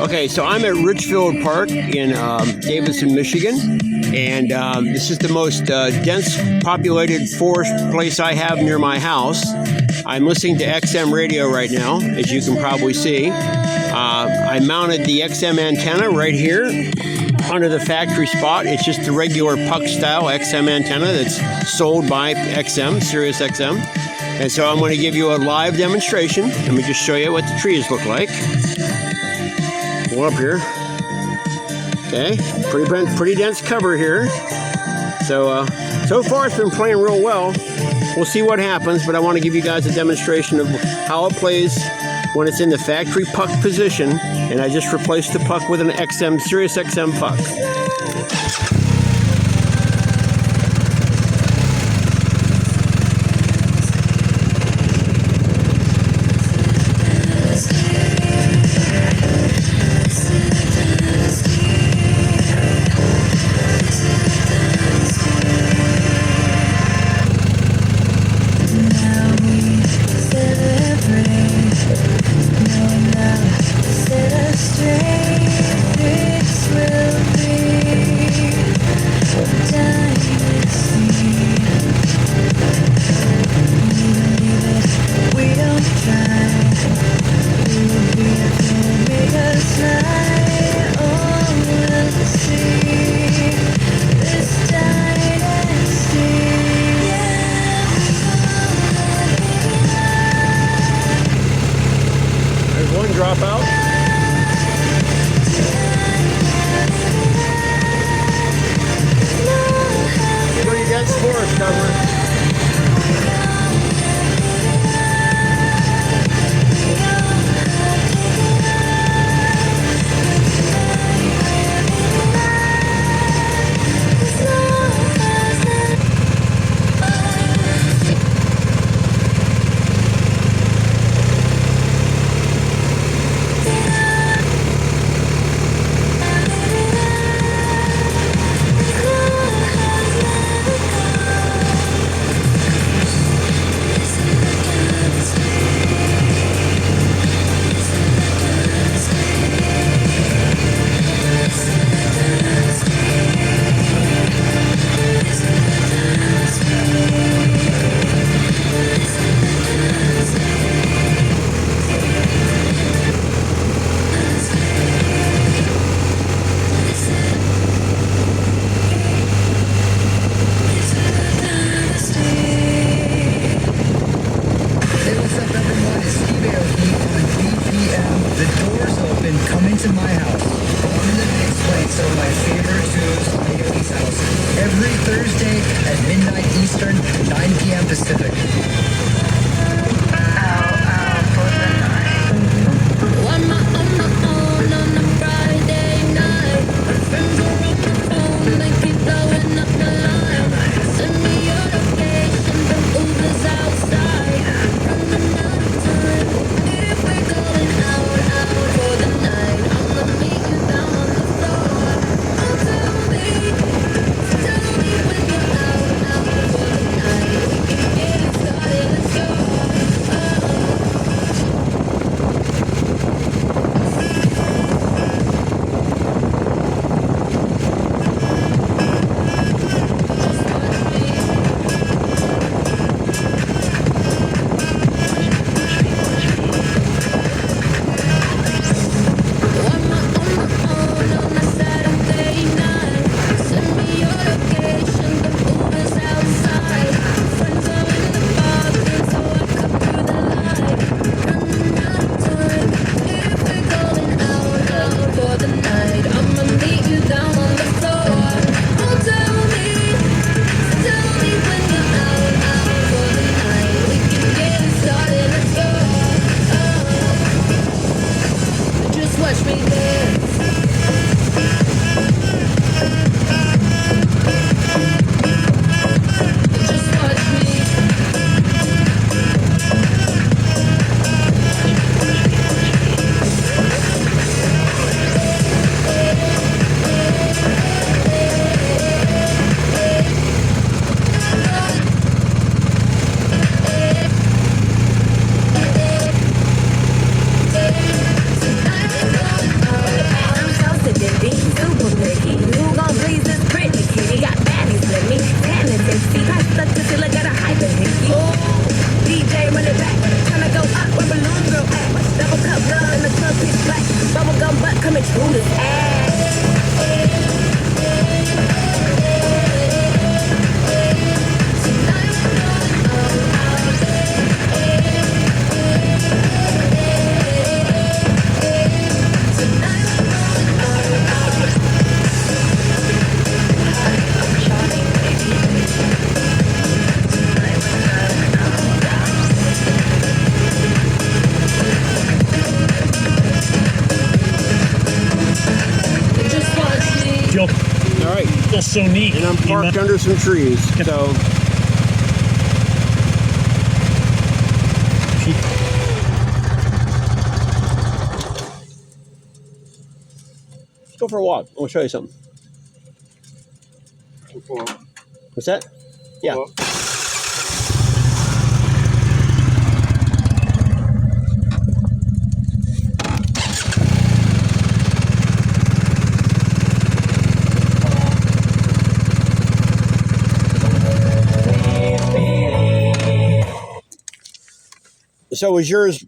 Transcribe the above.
Okay, so I'm at Richfield Park in Davison, Michigan, and this is the most dense populated forest place I have near my house. I'm listening to XM radio right now, as you can probably see. I mounted the XM antenna right here under the factory spot. It's just the regular Puck style XM antenna that's sold by XM, Sirius XM. And so I'm going to give you a live demonstration. Let me just show you what the trees look like. Go up here. Okay, pretty dense cover here. So far it's been playing real well. We'll see what happens, but I want to give you guys a demonstration of how it plays when it's in the factory Puck position, and I just replaced the Puck with an XM, Sirius XM Puck. Drop out. Go to your dense forest cover. To my house. I'm in the next place, so my favorite tunes on Haley's house. Every Thursday at midnight Eastern, 9 p.m. Pacific. Started so neat. And I'm parked under some trees, so. Let's go for a walk. I'll show you something. What's that? Yeah. So is yours